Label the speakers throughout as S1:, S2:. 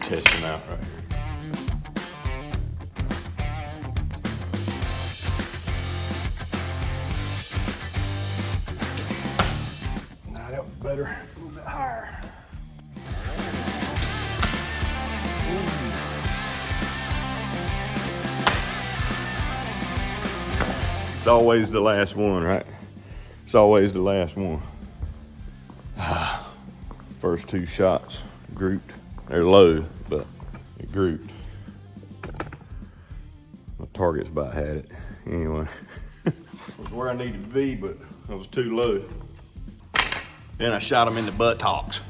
S1: testing out right here. Nah, that was better, a little bit higher. It's always the last one, right? It's always the last one. First two shots grouped. They're low, but it grouped. My target's about had it. Anyway, it was where I needed to be, but I was too low. Then I shot him in the buttocks.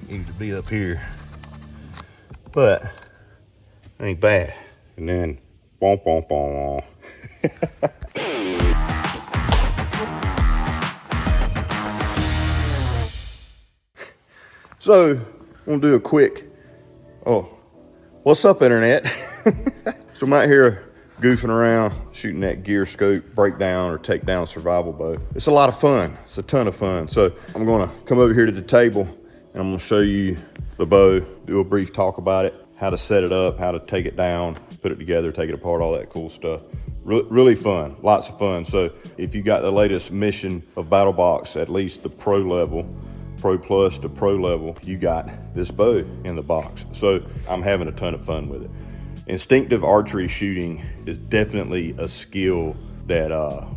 S1: Needed to be up here, but ain't bad. And then, boom, boom, boom. So, I'm gonna do a quick, what's up, internet? So I'm out here goofing around, shooting that GEARSCOPE breakdown or takedown survival bow. It's a lot of fun, it's a ton of fun. So I'm gonna come over here to the table and I'm gonna show you the bow, do a brief talk about it, how to set it up, how to take it down, put it together, take it apart, all that cool stuff. Really fun, lots of fun. So if you got the latest mission of Battlbox, at least the pro level, Pro Plus to Pro level, you got this bow in the box. So I'm having a ton of fun with it. Instinctive archery shooting is definitely a skill that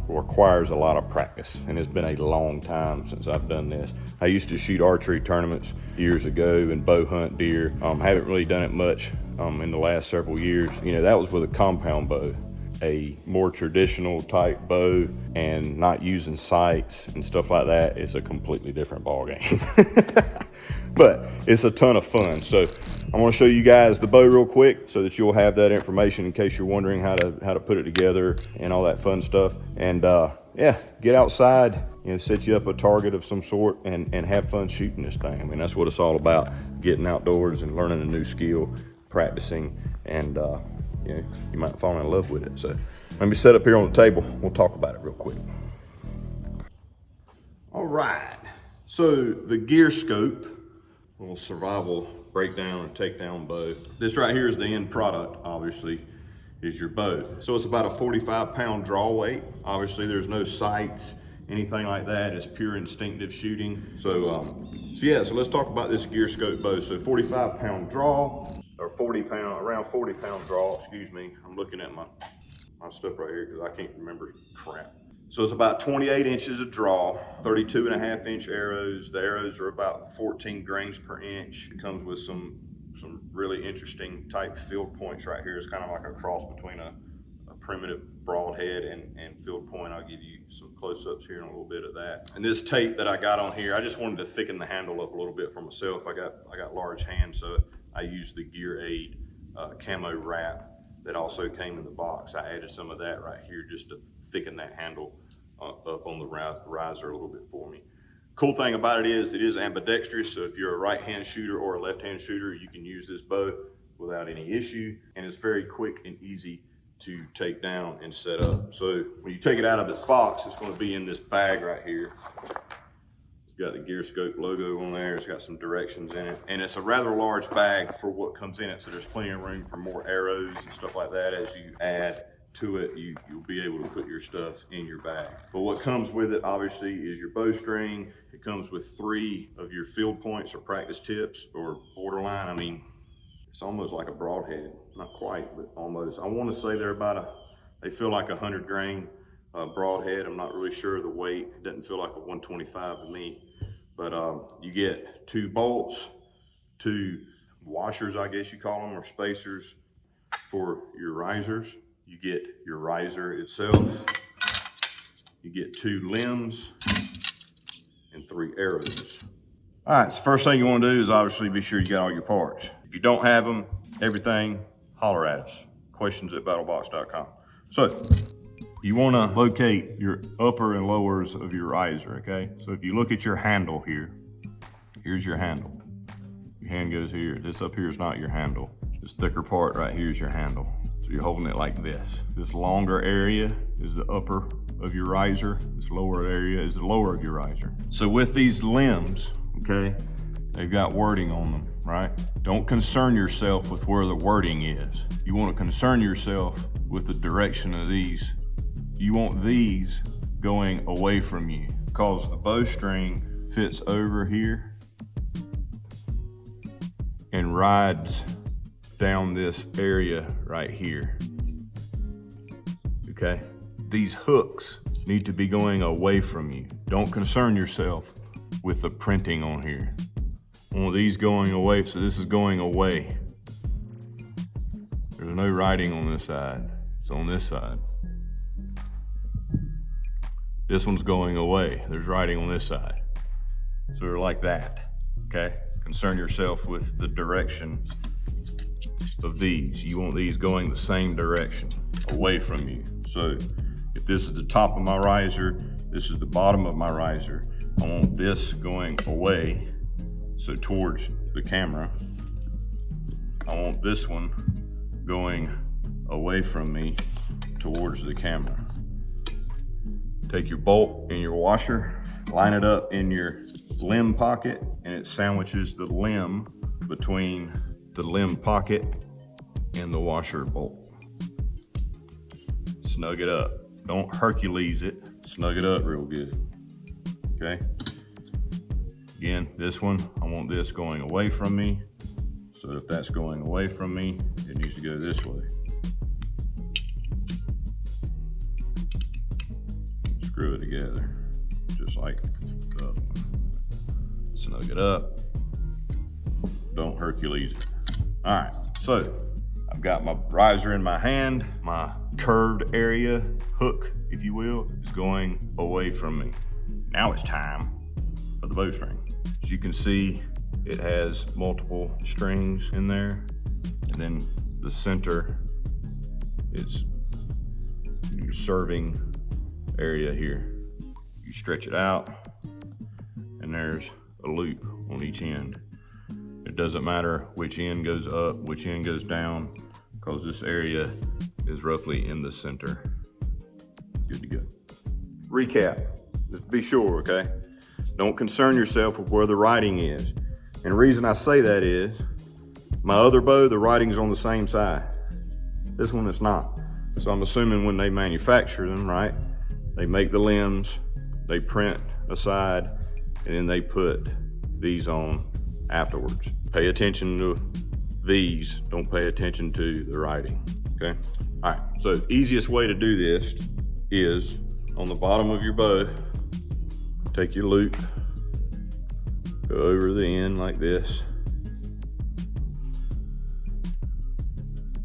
S1: requires a lot of practice, and it's been a long time since I've done this. I used to shoot archery tournaments years ago and bow hunt deer. Haven't really done it much in the last several years. You know, that was with a compound bow. A more traditional type bow and not using sights and stuff like that is a completely different ball game. But it's a ton of fun. So I'm gonna show you guys the bow real quick so that you'll have that information in case you're wondering how to put it together and all that fun stuff. And yeah, get outside, you know, set you up a target of some sort and have fun shooting this thing. I mean, that's what it's all about, getting outdoors and learning a new skill, practicing, and you know, you might fall in love with it. So let me set up here on the table. We'll talk about it real quick. All right, so the GEARSCOPE, little survival breakdown and takedown bow. This right here is the end product, obviously, is your bow. So it's about a 45-pound draw weight. Obviously there's no sights, anything like that. It's pure instinctive shooting. So so let's talk about this GEARSCOPE bow. So 45-pound draw, or around 40-pound draw, excuse me. I'm looking at my stuff right here because I can't remember crap. So it's about 28 inches of draw, 32.5-inch arrows. The arrows are about 14 grains per inch. It comes with some really interesting type field points right here. It's kind of like a cross between a primitive broadhead and field point. I'll give you some close-ups here in a little bit of that. And this tape that I got on here, I just wanted to thicken the handle up a little bit for myself. I got large hands, so I used the Gear Aid camo wrap that also came in the box. I added some of that right here just to thicken that handle up on the riser a little bit for me. Cool thing about it is ambidextrous, so if you're a right-hand shooter or a left-hand shooter, you can use this bow without any issue, and it's very quick and easy to take down and set up. So when you take it out of its box, it's going to be in this bag right here. It's got the GEARSCOPE logo on there. It's got some directions in it, and it's a rather large bag for what comes in it, so there's plenty of room for more arrows and stuff like that. As you add to it, you'll be able to put your stuff in your bag. But what comes with it, obviously, is your bowstring. It comes with 3 of your field points or practice tips, or borderline. I mean, it's almost like a broadhead. Not quite, but almost. I want to say they feel like 100 grain broadhead. I'm not really sure of the weight. It doesn't feel like a 125 to me. But you get 2 bolts, 2 washers, I guess you call them, or spacers for your risers. You get your riser itself. You get 2 limbs and 3 arrows. All right, so first thing you want to do is obviously be sure you got all your parts. If you don't have them, everything, holler at us. questions@battlbox.com. So you want to locate your upper and lowers of your riser, okay? So if you look at your handle here, here's your handle. Your hand goes here. This up here is not your handle. This thicker part right here is your handle. So you're holding it like this. This longer area is the upper of your riser. This lower area is the lower of your riser. So with these limbs, okay, they've got wording on them, right? Don't concern yourself with where the wording is. You want to concern yourself with the direction of these. You want these going away from you, because the bowstring fits over here and rides down this area right here, okay? These hooks need to be going away from you. Don't concern yourself with the printing on here. One of these going away, so this is going away. There's no writing on this side, it's on this side. This one's going away, there's writing on this side. So they're like that, okay? Concern yourself with the direction of these. You want these going the same direction, away from you. So if this is the top of my riser, this is the bottom of my riser, I want this going away, so towards the camera. I want this one going away from me towards the camera. Take your bolt and your washer, line it up in your limb pocket, and it sandwiches the limb between the limb pocket and the washer bolt. Snug it up. Don't Hercules it, snug it up real good, okay? Again, this one, I want this going away from me. So if that's going away from me, it needs to go this way. Screw it together, just like the other one. Snug it up. Don't Hercules it. All right, so I've got my riser in my hand. My curved area, hook, if you will, is going away from me. Now it's time for the bowstring. As you can see, it has multiple strings in there, and then the center is your serving area here. You stretch it out, and there's a loop on each end. It doesn't matter which end goes up, which end goes down, because this area is roughly in the center. Good to go. Recap, just be sure, okay? Don't concern yourself with where the writing is. And the reason I say that is, my other bow, the writing's on the same side. This one it's not. So I'm assuming when they manufacture them, right, they make the limbs, they print a side, and then they put these on afterwards. Pay attention to these, don't pay attention to the writing, okay? All right, so the easiest way to do this is on the bottom of your bow, take your loop, go over the end like this.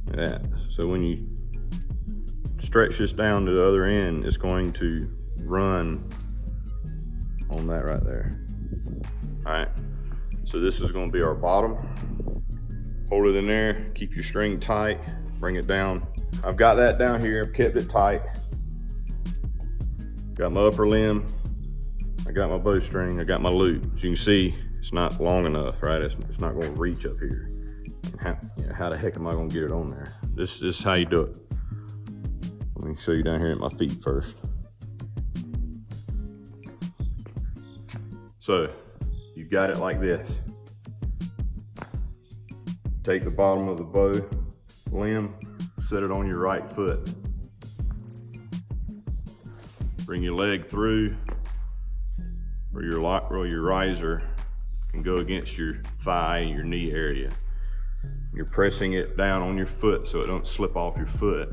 S1: Like that. So when you stretch this down to the other end, it's going to run on that right there. All right, so this is going to be our bottom. Hold it in there, keep your string tight, bring it down. I've got that down here, I've kept it tight. Got my upper limb, I got my bowstring, I got my loop. As you can see, it's not long enough, right? It's not going to reach up here. How the heck am I going to get it on there? This is how you do it. Let me show you down here at my feet first. So you've got it like this. Take the bottom of the bow limb, set it on your right foot. Bring your leg through, or your riser can go against your thigh, your knee area. You're pressing it down on your foot so it don't slip off your foot.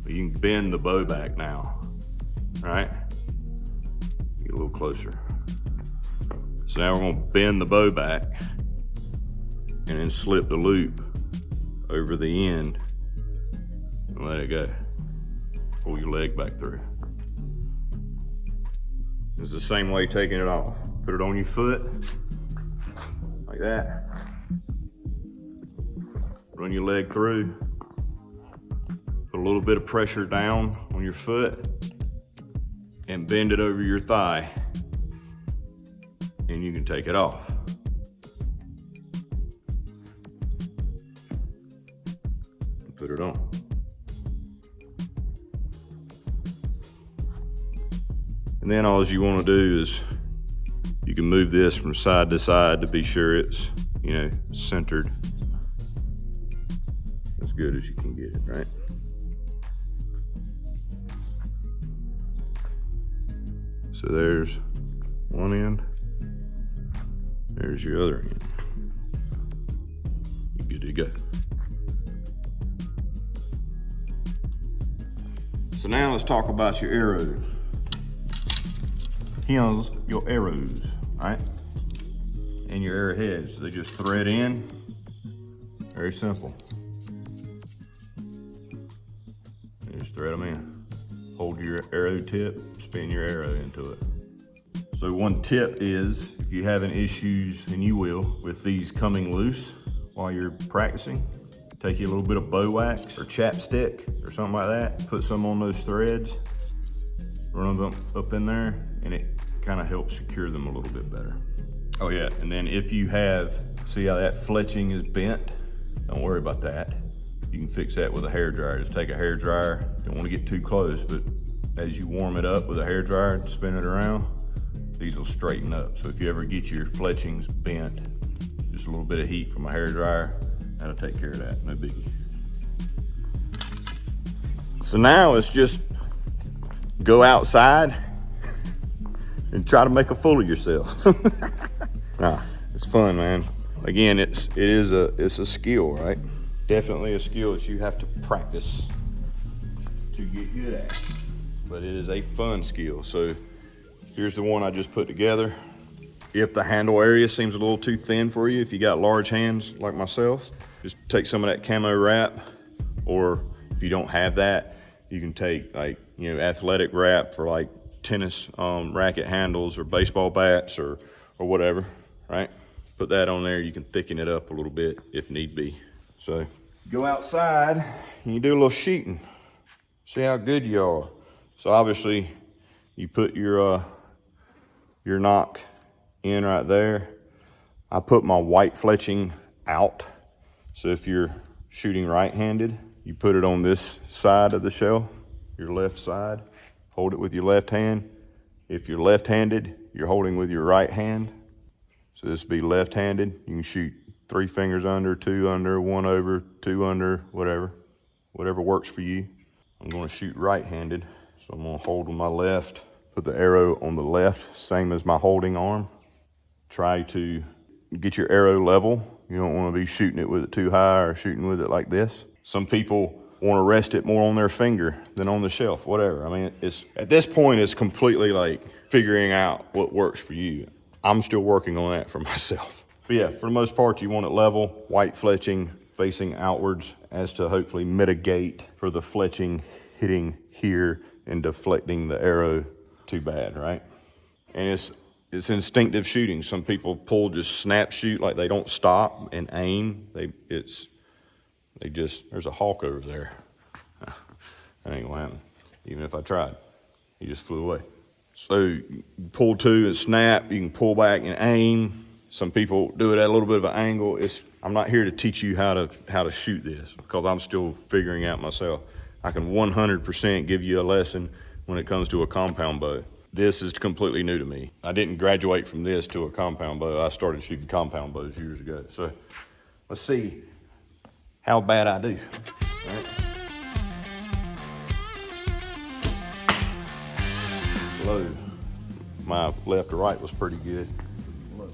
S1: But you can bend the bow back now, all right? Get a little closer. So now we're gonna bend the bow back and then slip the loop over the end and let it go. Pull your leg back through. It's the same way taking it off. Put it on your foot, like that. Run your leg through. Put a little bit of pressure down on your foot and bend it over your thigh. And you can take it off. Put it on. And then all you want to do is You can move this from side to side to be sure it's, you know, centered as good as you can get it, right? So there's one end, there's your other end. You're good to go. So now let's talk about your arrows. Here's your arrows, right? And your arrowheads. They just thread in. Very simple. You just thread them in. Hold your arrow tip, spin your arrow into it. So one tip is, if you're having issues, and you will, with these coming loose while you're practicing, take you a little bit of bow wax or chapstick or something like that, put some on those threads, run them up in there, and it kind of helps secure them a little bit better. Oh yeah, and then if you have, see how that fletching is bent? Don't worry about that. You can fix that with a hairdryer. Just take a hairdryer, don't want to get too close, but as you warm it up with a hairdryer, spin it around, these will straighten up. So if you ever get your fletchings bent, just a little bit of heat from a hairdryer, that'll take care of that, no biggie. So now it's just go outside and try to make a fool of yourself. Nah, it's fun, man. Again, it's a skill, right? Definitely a skill that you have to practice to get good at. But it is a fun skill. So here's the one I just put together. If the handle area seems a little too thin for you, if you got large hands like myself, just take some of that camo wrap, or if you don't have that, you can take, like, you know, athletic wrap for like tennis racket handles or baseball bats or whatever, right? Put that on there. You can thicken it up a little bit if need be. So go outside and you do a little shooting. See how good you are. So obviously you put your nock in right there. I put my white fletching out. So if you're shooting right-handed, you put it on this side of the shell, your left side. Hold it with your left hand. If you're left-handed, you're holding with your right hand. So this would be left-handed. You can shoot 3 fingers under, 2 under, 1 over, 2 under, whatever works for you. I'm gonna shoot right-handed. So I'm gonna hold with my left, put the arrow on the left, same as my holding arm. Try to get your arrow level. You don't wanna be shooting it with it too high or shooting with it like this. Some people wanna rest it more on their finger than on the shelf, whatever. I mean, it's at this point, it's completely like figuring out what works for you. I'm still working on that for myself. But yeah, for the most part, you want it level, white fletching facing outwards as to hopefully mitigate for the fletching hitting here and deflecting the arrow too bad, right? And it's instinctive shooting. Some people pull just snap shoot, like they don't stop and aim. There's a hawk over there. That ain't gonna happen, even if I tried. He just flew away. So you pull to and snap, you can pull back and aim. Some people do it at a little bit of an angle. I'm not here to teach you how to shoot this, because I'm still figuring out myself. I can 100% give you a lesson when it comes to a compound bow. This is completely new to me. I didn't graduate from this to a compound bow. I started shooting compound bows years ago. So let's see how bad I do. All right. Low. My left to right was pretty good. Low.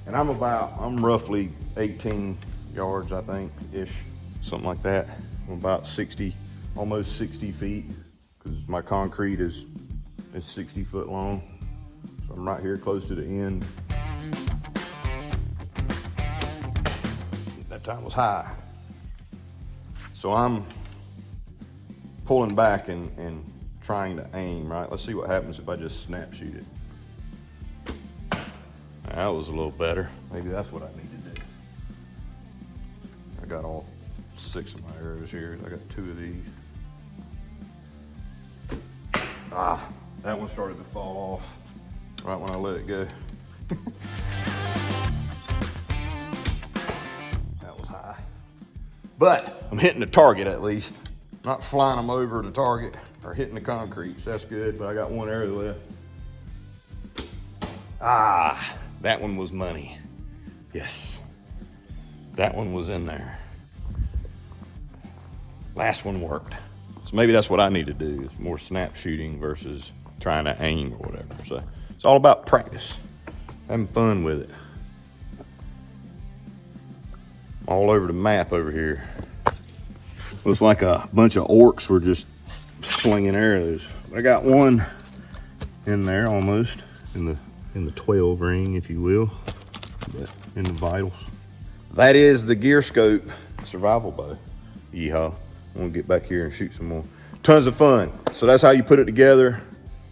S1: And I'm roughly 18 yards, I think, ish, something like that. I'm about 60, almost 60 feet, because my concrete is 60 foot long. So I'm right here close to the end. That time was high. So I'm pulling back and trying to aim, right? Let's see what happens if I just snap shoot it. That was a little better. Maybe that's what I need to do. I got all 6 of my arrows here. I got 2 of these. That one started to fall off right when I let it go. That was high. But I'm hitting the target at least. Not flying them over the target or hitting the concrete, so that's good, but I got 1 arrow left. Ah, that one was money. Yes, that one was in there. Last one worked. So maybe that's what I need to do, is more snap shooting versus trying to aim or whatever. So it's all about practice, having fun with it. All over the map over here. Looks like a bunch of orcs were just slinging arrows. I got one in there almost, in the 12 ring, if you will, but in the vitals. That is the GEARSCOPE survival bow. Yeehaw. I'm gonna get back here and shoot some more. Tons of fun. So that's how you put it together.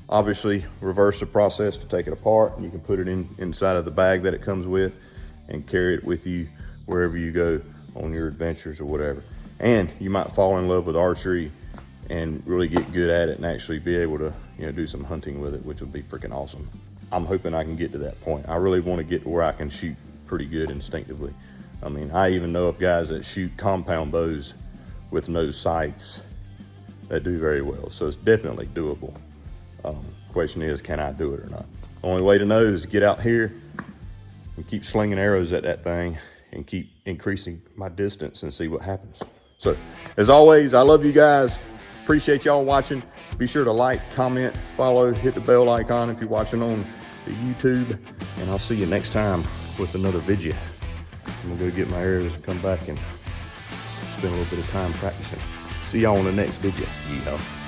S1: Obviously, reverse the process to take it apart, and you can put it inside of the bag that it comes with and carry it with you wherever you go on your adventures or whatever. And you might fall in love with archery and really get good at it and actually be able to, you know, do some hunting with it, which would be freaking awesome. I'm hoping I can get to that point. I really want to get to where I can shoot pretty good instinctively. I mean, I even know of guys that shoot compound bows with no sights that do very well. So it's definitely doable. Question is, can I do it or not? The only way to know is to get out here and keep slinging arrows at that thing and keep increasing my distance and see what happens. So as always, I love you guys. Appreciate y'all watching. Be sure to like, comment, follow, hit the bell icon if you're watching on the YouTube, and I'll see you next time with another video. I'm gonna go get my arrows and come back and spend a little bit of time practicing. See y'all on the next video. Yeehaw.